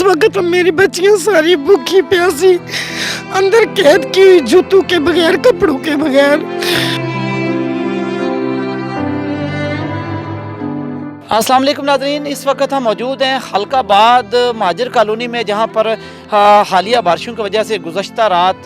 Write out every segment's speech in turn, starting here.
वक्त मेरी बच्चियां सारी भूखी प्यासी अंदर कैद की हुई, जूतों के बगैर, कपड़ों के बगैर। अस्सलाम वालेकुम नाज़रीन, इस वक्त हम मौजूद हैं हल्काबाद महाजर कॉलोनी में, जहां पर हालिया बारिशों की वजह से गुज़श्ता रात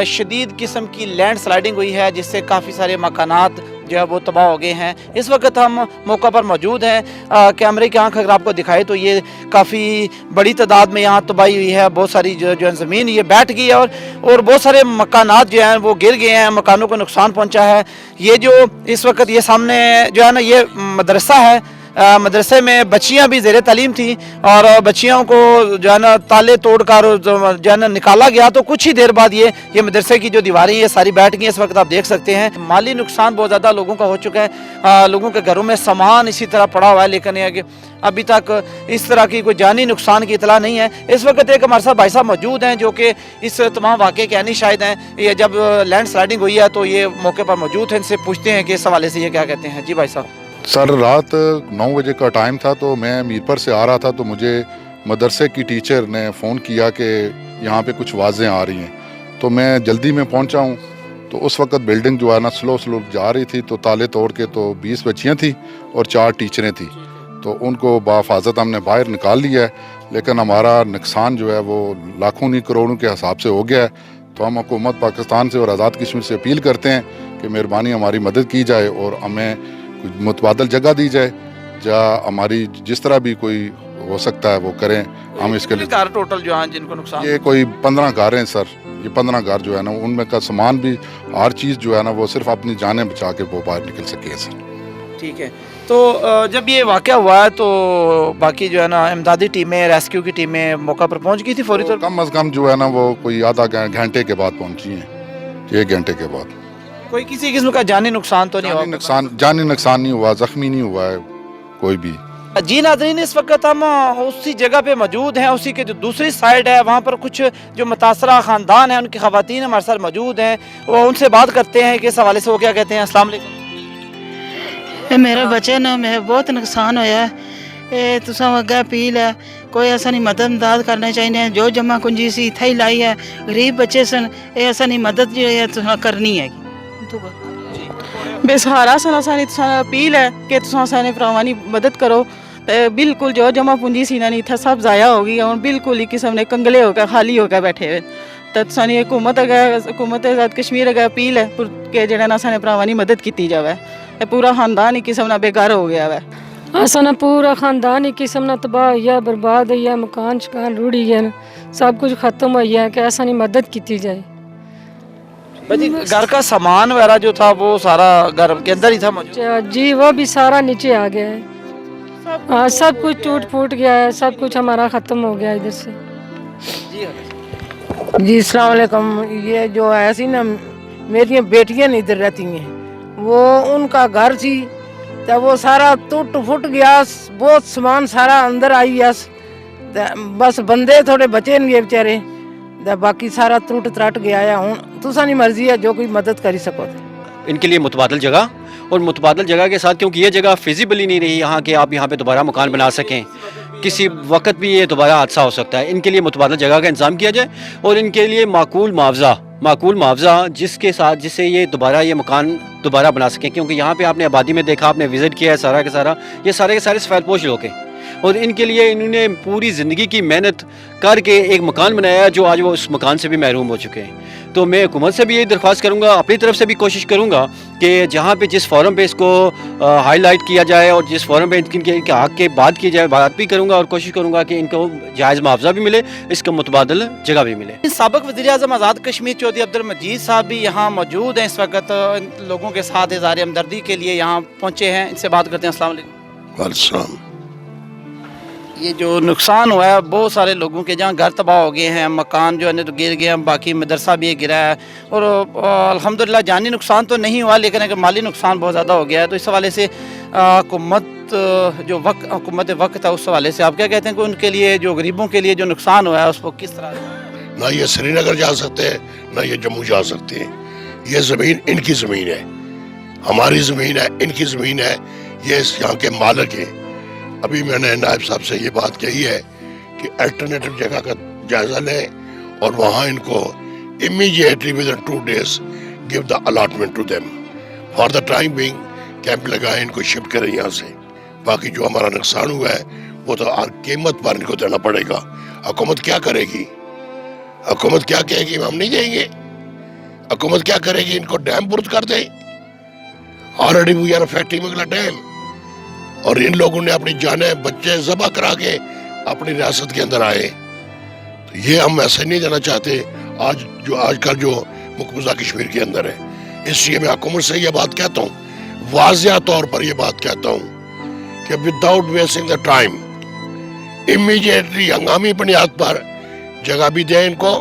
शदीद किस्म की लैंड स्लाइडिंग हुई है, जिससे काफ़ी सारे मकानात जो है वो तबाह हो गए हैं। इस वक्त हम मौका पर मौजूद हैं। कैमरे की आंख अगर आपको दिखाए तो ये काफ़ी बड़ी तादाद में यहाँ तबाही हुई है। बहुत सारी जो है ज़मीन ये बैठ गई है और बहुत सारे मकानात जो हैं वो गिर गए हैं, मकानों को नुकसान पहुँचा है। ये जो इस वक्त ये सामने जो है ना, ये मदरसा है। मदरसे में बच्चियां भी ज़ेरे तालीम थी और बच्चियों को जो है ना ताले तोड़कर जो है ना निकाला गया, तो कुछ ही देर बाद ये मदरसे की जो दीवारें ये सारी बैठ गई। इस वक्त आप देख सकते हैं माली नुकसान बहुत ज़्यादा लोगों का हो चुका है। लोगों के घरों में सामान इसी तरह पड़ा हुआ है, लेकिन अभी तक इस तरह की कोई जानी नुकसान की इतला नहीं है। इस वक्त एक हमारे साथ भाई साहब मौजूद हैं जो कि इस तमाम वाक़े के यानी शायद हैं। ये जब लैंड स्लाइडिंग हुई है तो ये मौके पर मौजूद हैं, इनसे पूछते हैं कि इस हवाले से ये क्या कहते हैं। जी भाई साहब। सर, रात 9 बजे का टाइम था, तो मैं मीरपुर से आ रहा था, तो मुझे मदरसे की टीचर ने फ़ोन किया कि यहाँ पे कुछ आवाज़ें आ रही हैं। तो मैं जल्दी में पहुँचा हूँ, तो उस वक्त बिल्डिंग जो है ना स्लो जा रही थी, तो ताले तोड़ के तो 20 बच्चियाँ थी और 4 टीचरें थी, तो उनको बाफाजत हमने बाहर निकाल लिया है। लेकिन हमारा नुकसान जो है वो लाखों नहीं करोड़ों के हिसाब से हो गया है। तो हम हुकूमत पाकिस्तान से और आज़ाद कश्मीर से अपील करते हैं कि मेहरबानी हमारी मदद की जाए और हमें कुछ मुतबादल जगह दी जाए, जहाँ हमारी जिस तरह भी कोई हो सकता है वो करें। हम इसके लिए कार टोटल जो हैं जिनको नुकसान, ये कोई 15 घर हैं सर। ये 15 घर जो है ना, उनमें का सामान भी, हर चीज़ जो है ना वो सिर्फ अपनी जानें बचा के वो बाहर निकल सके सर। ठीक है। तो जब ये वाक़या हुआ है तो बाकी जो है ना इमदादी टीमें, रेस्क्यू की टीमें मौका पर पहुंच गई थी फौरी तौर पर? कम अज़ कम जो है ना वो कोई आधा घंटे के बाद पहुंची हैं, 1 घंटे के बाद। कोई किसी किस्म का जानी नुकसान तो नहीं हुआ? जानी नुकसान नहीं हुआ, जख्मी नहीं हुआ है कोई भी। जी नाज़रीन, इस वक्त हम उसी जगह पे मौजूद हैं, उसी के जो दूसरी साइड है वहाँ पर कुछ जो मुतासरा ख़ानदान है उनकी ख़वातीन हमारे साथ मौजूद हैं। वो उनसे बात करते हैं कि इस हवाले से वो क्या कहते हैं। अस्सलाम वालेकुम। मेरे बच्चे ने मैं बहुत नुकसान होया है। तुसा अगे अपील है, कोई ऐसा नहीं मदद इमदाद करना चाहिए। जो जमा कुंजी सी इत्थे ही लाई है, गरीब बच्चे सन, ऐसा नहीं मदद जो है तुसा करनी है। बेसहारा सन सानी तुसा अपील है कि तुसा साने भरावां दी मदद करो। बिल्कुल जो जमा पूंजी सी ना इत्थे सब जाया हो गई, हुण बिल्कुल ही किस्म ने कंगले होकर खाली होकर बैठे हुए। तो सानी हुकूमत आज़ाद कश्मीर अगे अपील है कि जेड़ा ना साने भरावां दी मदद की जाए। पूरा खानदान ही किस्म ना बेघर हो गया है। असा पूरा खानदान ही किस्म ना तबाह हुआ, बर्बाद हुआ, मकान शकान रुड़ी गए, सब कुछ खत्म हो गया कि ऐसा नहीं मदद की जाए। भाई घर का सामान वगैरह जो था वो सारा घर के अंदर ही था मौजूद? जी वो भी सारा नीचे आ गया है। हाँ, सब कुछ टूट फूट गया है, सब कुछ हमारा ख़त्म हो गया इधर से। जी अस्सलाम वालेकुम। ये जो है ऐसी ना मेरी बेटियां इधर रहती हैं, वो उनका घर थी, तो वो सारा टूट फुट गया, बहुत सामान सारा अंदर आई है। बस बंदे थोड़े बचे नहीं बेचारे, बाकी सारा टूट त्रट गया है। हूँ तुसा नहीं मर्जी है जो कोई मदद कर सको इनके लिए मुतबादल जगह, और मुतबादल जगह के साथ, क्योंकि ये जगह फिजिबल ही नहीं रही यहाँ कि आप यहाँ पे दोबारा मकान बना सकें, किसी वक्त भी ये दोबारा हादसा हो सकता है। इनके लिए मुतबादल जगह का इंतज़ाम किया जाए और इनके लिए माकूल मुआवजा जिसके साथ जिससे ये दोबारा ये मकान दोबारा बना सकें। क्योंकि यहाँ पे आपने आबादी में देखा, आपने विज़िट किया है सारा के सारा, ये सारे के सारे सफ़ेदपोश लोग हैं और इनके लिए इन्होंने पूरी ज़िंदगी की मेहनत करके एक मकान बनाया है जो आज वो उस मकान से भी महरूम हो चुके हैं। तो मैं हुकूमत से भी यही दरख्वास्त करूँगा, अपनी तरफ से भी कोशिश करूँगा कि जहाँ पे जिस फोरम पे इसको हाईलाइट किया जाए और जिस फोरम पे इनके हक़ के बात की जाए, बात भी करूँगा और कोशिश करूँगा कि इनको जायज़ मुआवजा भी मिले, इसका मुतबादल जगह भी मिले। साबिक़ वज़ीर-ए-आज़म आज़ाद कश्मीर चौधरी अब्दुल मजीद साहब भी यहाँ मौजूद हैं। इस वक्त लोगों के साथ इज़हार हमदर्दी के लिए यहाँ पहुँचे हैं, इनसे बात करते हैं। अस्सलाम वालेकुम। ये जो नुकसान हुआ है बहुत सारे लोगों के, जहाँ घर तबाह हो गए हैं, मकान जो है तो गिर गए हैं, बाकी मदरसा भी गिरा है और अल्हम्दुलिल्लाह जानी नुकसान तो नहीं हुआ, लेकिन अगर माली नुकसान बहुत ज़्यादा हो गया है। तो इस हवाले से हुकूमत वक्त है, उस हवाले से आप क्या कहते हैं कि उनके लिए, जो गरीबों के लिए जो नुकसान हुआ है उसको किस तरह? ना ये श्रीनगर जा सकते हैं, ना ये जम्मू जा सकते हैं। ये ज़मीन इनकी ज़मीन है, हमारी ज़मीन है, इनकी ज़मीन है, ये यहाँ के मालिक हैं। अभी मैंने नायब साहब से ये बात कही है कि अल्टरनेटिव जगह का जायजा लें और वहाँ इनको immediately within 2 days give the allotment to them for the time being. Camp लगाए, इनको शिफ्ट करें यहाँ से। बाकी जो हमारा नुकसान हुआ है वो तो हर कीमत पर इनको देना पड़ेगा। हुकूमत क्या करेगी? हुकूमत क्या कहेगी? हम नहीं देंगे। हुकूमत क्या करेगी? इनको डैम बुर्द कर दे। ऑलरेडी वी आर अफेक्टिंग अगला डैम, और इन लोगों ने अपनी जानें बच्चे ज़बह करा के अपनी रियासत के अंदर आए। तो ये हम ऐसे नहीं देना चाहते आजकल जो मुकबूजा कश्मीर के अंदर है। इसलिए मैं हुकूमत से ये बात कहता हूँ, वाज़िया तौर पर ये बात कहता हूँ कि without wasting the time immediately हंगामी बुनियाद पर जगह भी दें इनको।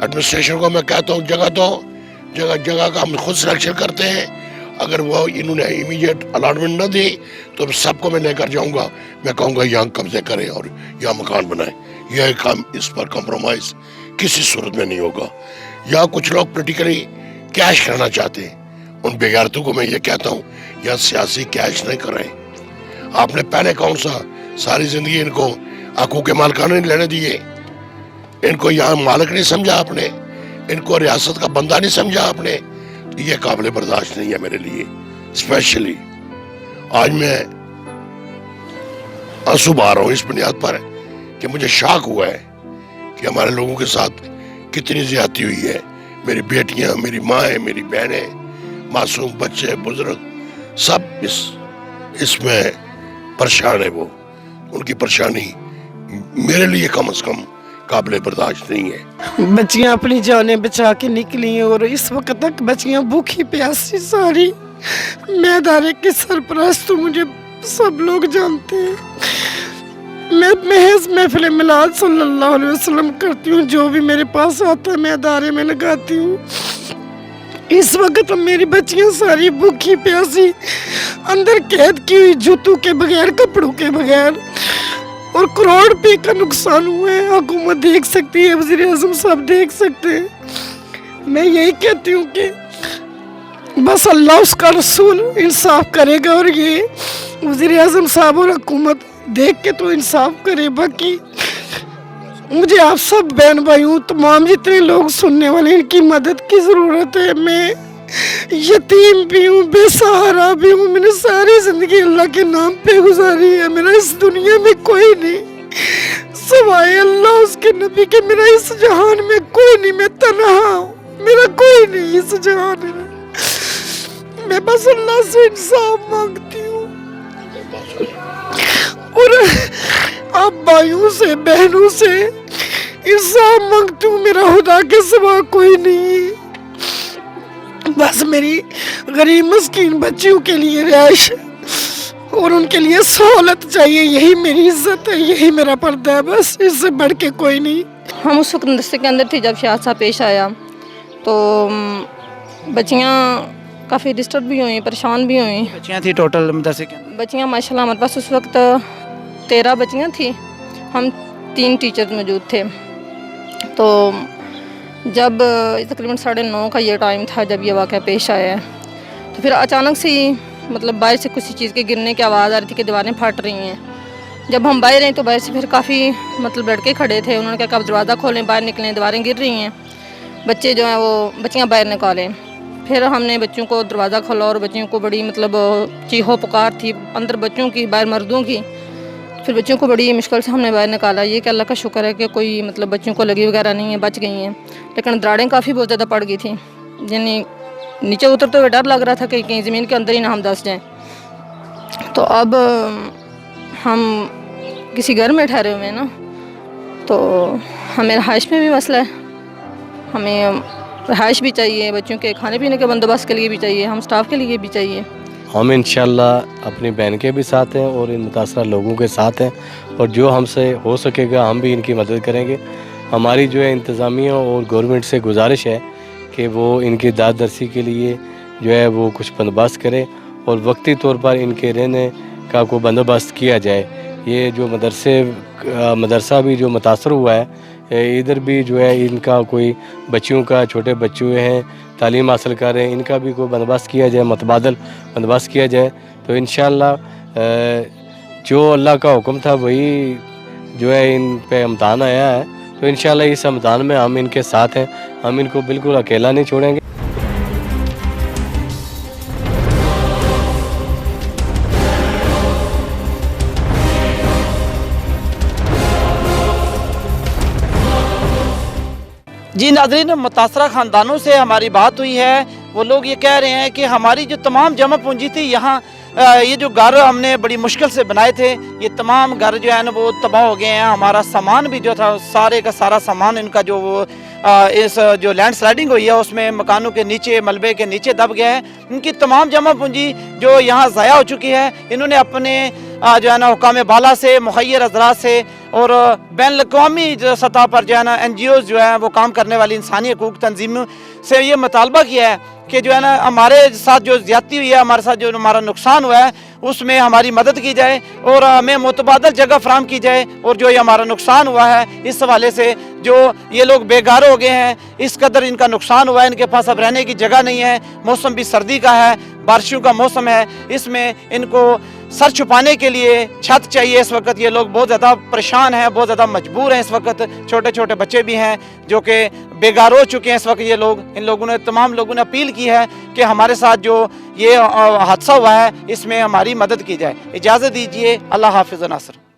एडमिनिस्ट्रेशन को मैं कहता हूँ जगह दो, जगह का हम खुद सिलेक्शन करते हैं। अगर वो इन्होंने इमीडिएट अलॉटमेंट न दी तो सबको मैं लेकर जाऊंगा, मैं कहूँगा यहाँ कब्जे करें और यहाँ मकान बनाएं। यह काम, इस पर कॉम्प्रोमाइज़ किसी सूरत में नहीं होगा। या कुछ लोग पोलिटिकली कैश करना चाहते हैं, उन बेगैरतों को मैं ये कहता हूँ या सियासी कैश नहीं करें। आपने पहले कौन सा सारी ज़िंदगी इनको हकूक़ के मालिकाना नहीं लेने दिए, इनको यहाँ मालिक नहीं समझा आपने, इनको रियासत का बंदा नहीं समझा आपने। ये काबिल बर्दाश्त नहीं है मेरे लिए। स्पेशली आज मैं आंसू बहा रहा हूँ इस बुनियाद पर कि मुझे शॉक हुआ है कि हमारे लोगों के साथ कितनी ज्यादती हुई है। मेरी बेटियां, मेरी माएँ, मेरी बहनें, मासूम बच्चे, बुजुर्ग सब इसमें परेशान है। वो उनकी परेशानी मेरे लिए कम से कम काबिल बर्दाश्त नहीं है। बच्चियां अपनी जानें बचा के निकली हैं और इस वक्त तक बच्चियां भूखी प्यासी सारी। मैं अदारे के सरपरस्त हूँ, मुझे सब लोग जानते हैं। मैं महज महफिल मिलाद सल्लल्लाहु अलैहि वसल्लम करती हूँ। जो भी मेरे पास आता है मैं अदारे में लगाती हूँ। इस वक्त मेरी बच्चियां सारी भूखी प्यासी अंदर कैद की हुई, जूतों के बगैर, कपड़ों के बगैर, और करोड़ रुपए का नुकसान हुआ है। हुकूमत देख सकती है, वज़ीर आज़म साहब देख सकते हैं। मैं यही कहती हूँ कि बस अल्लाह उसका रसूल इंसाफ करेगा, और ये वज़ीर आज़म साहब और हुकूमत देख के तो इंसाफ करे। बाकी मुझे आप सब बहन भाइयों, तमाम जितने लोग सुनने वाले, इनकी मदद की ज़रूरत है। मैं यतीम भी हूँ, बेसहारा भी हूँ। मैंने सारी जिंदगी अल्लाह के नाम पे गुजारी है। मेरा इस दुनिया में कोई नहीं सिवाय अल्लाह उसके नबी के। मेरा इस जहान में कोई नहीं, मैं तन्हा हूँ, मेरा कोई नहीं इस जहान में। मैं बस अल्लाह से इंसाफ मांगती हूँ और आप भाइयों से, बहनों से इंसाफ मांगती हूँ। मेरा खुदा के सिवा कोई नहीं। बस मेरी गरीब मस्कीन बच्चियों के लिए रिहाइश और उनके लिए सहूलत चाहिए। यही मेरी इज्जत है, यही मेरा पर्दा है, बस इससे बढ़ के कोई नहीं। हम उस वक्त मदरसे के अंदर थे जब शहाद साहब पेश आया, तो बच्चियाँ काफ़ी डिस्टर्ब भी हुई, परेशान भी हुई। बच्चियाँ थी टोटल मदरसे के अंदर? बच्चियाँ माशाल्लाह हमारे पास उस वक्त 13 बच्चियाँ थी, हम 3 टीचर मौजूद थे। तो जब तकरीबन 9:30 का ये टाइम था जब ये वाक़या पेश आया, तो फिर अचानक से ही मतलब बाहर से किसी चीज़ के गिरने की आवाज़ आ रही थी कि दीवारें फट रही हैं। जब हम बाहर आए तो बाहर से फिर काफ़ी मतलब लड़के खड़े थे। उन्होंने कहा कि आप दरवाज़ा खोलें, बाहर निकलें, दीवारें गिर रही हैं। बच्चे जो हैं वो बच्चियाँ बाहर निकालें। फिर हमने बच्चों को दरवाज़ा खोला और बच्चियों को बड़ी मतलब चीखो पुकार थी, अंदर बच्चों की, बाहर मर्दों की। फिर बच्चों को बड़ी मुश्किल से हमने बाहर निकाला। ये कि अल्लाह का शुक्र है कि कोई मतलब बच्चों को लगी वगैरह नहीं है, बच गई हैं। लेकिन दराड़ें काफ़ी बहुत ज़्यादा पड़ गई थी, यानी नीचे उतरते हुए डर लग रहा था कि कहीं ज़मीन के अंदर ही ना हम दस जाएँ। तो अब हम किसी घर में ठहरे हुए हैं ना, तो हमें रहाइश में भी मसला है। हमें रहाइश भी चाहिए, बच्चों के खाने पीने के बंदोबस्त के लिए भी चाहिए, हम स्टाफ के लिए भी चाहिए। हम इंशाल्लाह अपनी बहन के भी साथ हैं और इन मुतासरा लोगों के साथ हैं, और जो हमसे हो सकेगा हम भी इनकी मदद करेंगे। हमारी जो है इंतज़ामिया और गवर्नमेंट से गुजारिश है कि वो इनकी दादरसी के लिए जो है वो कुछ बंदोबस्त करे और वक्ती तौर पर इनके रहने का कोई बंदोबस्त किया जाए। ये जो मदरसा भी जो मुतासर हुआ है, इधर भी जो है इनका कोई बच्चियों का, छोटे बच्चे हैं तालीम हासिल कर रहे हैं, इनका भी कोई बंदोबस्त किया जाए, मुतबादल बंदोबस्त किया जाए। तो इंशाअल्लाह जो अल्लाह का हुक्म था वही जो है इन पे इम्तहान आया है, तो इंशाल्लाह इस इम्तहान में हम इनके साथ हैं, हम इनको बिल्कुल अकेला नहीं छोड़ेंगे। जी नाज़रीन, मुतासरा ख़ानदानों से हमारी बात हुई है। वो लोग ये कह रहे हैं कि हमारी जो तमाम जमा पूंजी थी यहाँ, ये जो घर हमने बड़ी मुश्किल से बनाए थे, ये तमाम घर जो है ना वो तबाह हो गए हैं। हमारा सामान भी जो था, सारे का सारा सामान इनका जो वो इस जो लैंड स्लाइडिंग हुई है उसमें मकानों के नीचे, मलबे के नीचे दब गया है। इनकी तमाम जमा पूंजी जो यहाँ ज़ाया हो चुकी है। इन्होंने अपने जो है ना हुकाम बाला से, मुखैर हज़रात से और बैन अवी सतह पर जो है ना NGOs जो है वो काम करने वाली इंसानी हकूक़ तंजीमों से ये मुतालबा किया है कि जो है ना हमारे साथ जो ज़्यादती हुई है, हमारे साथ जो हमारा नुकसान हुआ है उसमें हमारी मदद की जाए और हमें मुतबादल जगह फराहम की जाए। और जो ये हमारा नुकसान हुआ है इस हवाले से, जो ये लोग बेघर हो गए हैं, इस कदर इनका नुकसान हुआ है, इनके पास अब रहने की जगह नहीं है। मौसम भी सर्दी का है, बारिशों का मौसम है, इसमें इनको सर छुपाने के लिए छत चाहिए। इस वक्त ये लोग बहुत ज़्यादा परेशान हैं, बहुत ज़्यादा मजबूर हैं। इस वक्त छोटे छोटे बच्चे भी हैं जो कि बेघर हो चुके हैं इस वक्त ये लोग। इन लोगों ने, तमाम लोगों ने अपील की है कि हमारे साथ जो ये हादसा हुआ है इसमें हमारी मदद की जाए। इजाज़त दीजिए। अल्लाह हाफिज़ नासर।